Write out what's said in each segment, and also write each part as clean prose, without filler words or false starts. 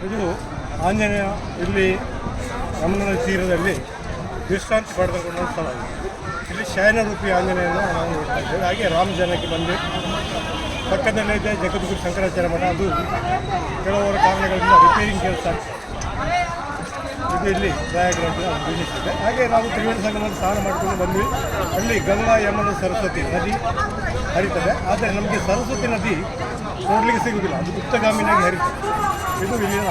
ಇದು ಆಂಜನೇಯ ಇಲ್ಲಿ ಯಮುನಾ ತೀರದಲ್ಲಿ ವಿಶ್ರಾಂತಿ ಪಡೆದುಕೊಂಡ ಸ್ಥಳ. ಇಲ್ಲಿ ಶಯನರೂಪಿ ಆಂಜನೇಯನ ನಾವು ನೋಡ್ತಾ ಇದ್ದೇವೆ. ಹಾಗೆ ರಾಮ ಜನಕ್ಕೆ ಬಂದು ಪಕ್ಕದಲ್ಲೇ ಇದೆ ಜಗದ್ಗುರು ಶಂಕರಾಚಾರ್ಯ ಮಠ. ಅದು ಕೆಲವರ ಕಾರಣಗಳಿಂದ ರಿಪೇರಿಂಗ್ ಕೆಲಸ ಇದು ಇಲ್ಲಿ ಪ್ರಯಾಗ್ರಾಜ್ನ ನಿಲ್ಲಿಸಿದೆ. ಹಾಗೆ ನಾವು ತ್ರಿವೇಣಿ ಸಂಗಮದಲ್ಲಿ ಸ್ನಾನ ಮಾಡಿಕೊಂಡು ಬಂದ್ವಿ. ಅಲ್ಲಿ ಗಂಗಾ ಯಮುನಾ ಸರಸ್ವತಿ ನದಿ ಹರಿತದೆ. ಆದರೆ ನಮಗೆ ಸರಸ್ವತಿ ನದಿ ನೋಡಲಿಕ್ಕೆ ಸಿಗುವುದಿಲ್ಲ, ಅದು ಗುಪ್ತಗಾಮಿನಾಗಿ ಹರಿತದೆ. ಇದು ಇಲ್ಲಿನ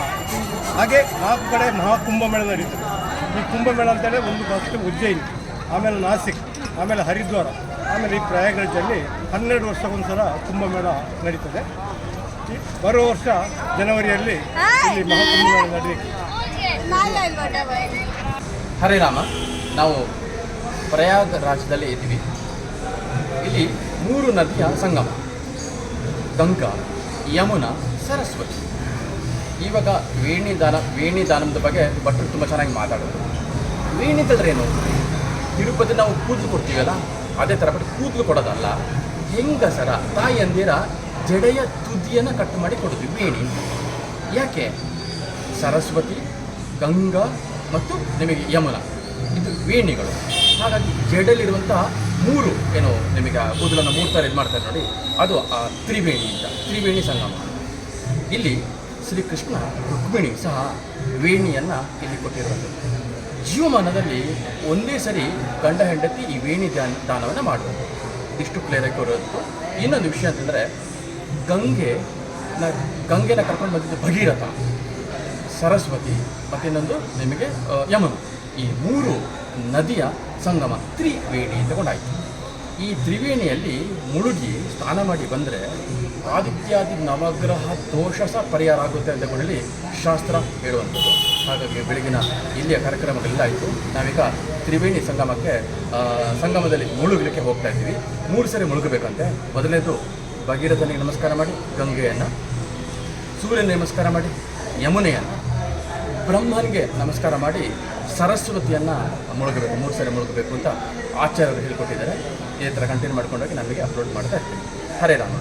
ಹಾಗೆ 4 ಕಡೆ ಮಹಾಕುಂಭಮೇಳ ನಡೀತದೆ. ಈ ಕುಂಭಮೇಳ ಅಂತೇಳಿ ಒಂದು ಫಸ್ಟ್ ಉಜ್ಜಯಿನಿ, ಆಮೇಲೆ ನಾಸಿಕ್, ಆಮೇಲೆ ಹರಿದ್ವಾರ, ಆಮೇಲೆ ಈ ಪ್ರಯಾಗ್ರಾಜಲ್ಲಿ 12 ವರ್ಷಕ್ಕೊಂದ್ಸಲ ಕುಂಭಮೇಳ ನಡೀತದೆ. ಬರೋ ವರ್ಷ ಜನವರಿಯಲ್ಲಿ ಇಲ್ಲಿ ಮಹಾಕುಂಭಮೇಳ ನಡೆಯಲಿಕ್ಕೆ. ಹರೇ ರಾಮ. ನಾವು ಪ್ರಯಾಗರಾಜದಲ್ಲಿ ಇದ್ದೀವಿ. ಇಲ್ಲಿ 3 ನದಿಯ ಸಂಗಮ: ಗಂಗಾ, ಯಮುನಾ, ಸರಸ್ವತಿ. ಇವಾಗ ವೇಣಿದಾನದ ಬಗ್ಗೆ ಭಟ್ರು ತುಂಬ ಚೆನ್ನಾಗಿ ಮಾತಾಡೋದು. ವೇಣಿದಂದ್ರೇನು? ತಿರುಪತಿ ನಾವು ಕೂದಲು ಕೊಡ್ತೀವಲ್ಲ, ಅದೇ ಥರ ಬಟ್ ಕೂದಲು ಕೊಡೋದಲ್ಲ, ಹೆಂಗಸರ ತಾಯಿಯಂದಿರ ಜಡೆಯ ತುದಿಯನ್ನು ಕಟ್ ಮಾಡಿ ಕೊಡ್ತೀವಿ ವೇಣಿ. ಯಾಕೆ? ಸರಸ್ವತಿ, ಗಂಗಾ ಮತ್ತು ನಿಮಗೆ ಯಮುನಾ ಇದು ವೇಣಿಗಳು. ಹಾಗಾಗಿ ಜಡೆಯಲ್ಲಿರುವಂತಹ 3 ಏನು ನಿಮಗೆ ಕೂದಲನ್ನು 3 ಥರ ಇದು ಮಾಡ್ತಾರೆ ನೋಡಿ, ಅದು ತ್ರಿವೇಣಿ ಅಂತ, ತ್ರಿವೇಣಿ ಸಂಗಮ. ಇಲ್ಲಿ ಶ್ರೀಕೃಷ್ಣ ರುಕ್ಮಿಣಿ ಸಹ ವೇಣಿಯನ್ನು ಇಲ್ಲಿ ಕೊಟ್ಟಿರುವಂಥದ್ದು. ಜೀವಮಾನದಲ್ಲಿ ಒಂದೇ ಸರಿ ಗಂಡ ಹೆಂಡತಿ ಈ ವೇಣಿ ದಾನವನ್ನು ಮಾಡುವುದು. ಇಷ್ಟು ಕ್ಲಿಯರಾಗಿ ಕೊಡೋದು. ಇನ್ನೊಂದು ವಿಷಯ ಅಂತಂದರೆ, ಗಂಗೆನ ಕರ್ಕೊಂಡು ಬಂದಿದ್ದು ಭಗೀರಥ, ಸರಸ್ವತಿ ಮತ್ತು ಇನ್ನೊಂದು ನಿಮಗೆ ಯಮುನಾ. ಈ 3 ನದಿಯ ಸಂಗಮ ತ್ರಿವೇಣಿ ತಗೊಂಡಾಯಿತು. ಈ ತ್ರಿವೇಣಿಯಲ್ಲಿ ಮುಳುಗಿ ಸ್ನಾನ ಮಾಡಿ ಬಂದರೆ ಆದಿತ್ಯಾದಿ ನವಗ್ರಹ ದೋಷ ಸಹ ಪರಿಹಾರ ಆಗುತ್ತೆ ಅಂತ ಹೇಳಿ ಶಾಸ್ತ್ರ ಹೇಳುವಂಥದ್ದು. ಹಾಗಾಗಿ ಬೆಳಗಿನ ಇಲ್ಲಿಯ ಕಾರ್ಯಕ್ರಮಗಳೆಲ್ಲ ಆಯಿತು. ನಾವೀಗ ತ್ರಿವೇಣಿ ಸಂಗಮದಲ್ಲಿ ಮುಳುಗಲಿಕ್ಕೆ ಹೋಗ್ತಾ ಇದ್ದೀವಿ. 3 ಸರಿ ಮುಳುಗಬೇಕಂತೆ. ಮೊದಲನೇದು ಭಗೀರಥನಿಗೆ ನಮಸ್ಕಾರ ಮಾಡಿ ಗಂಗೆಯನ್ನು, ಸೂರ್ಯನಿಗೆ ನಮಸ್ಕಾರ ಮಾಡಿ ಯಮುನೆಯನ್ನು, ಬ್ರಹ್ಮನಿಗೆ ನಮಸ್ಕಾರ ಮಾಡಿ ಸರಸ್ವತಿಯನ್ನು ಮುಳುಗಬೇಕು. 3 ಸರಿ ಮುಳುಗಬೇಕು ಅಂತ ಆಚಾರ್ಯರು ಹೇಳಿಕೊಟ್ಟಿದ್ದಾರೆ. ಇದೇ ಥರ ಕಂಟಿನ್ಯೂ ಮಾಡ್ಕೊಂಡೋಗಿ ನಮಗೆ ಅಪ್ಲೋಡ್ ಮಾಡ್ತಾ ಇರ್ತೀವಿ. ಹರೇ ರಾಮ.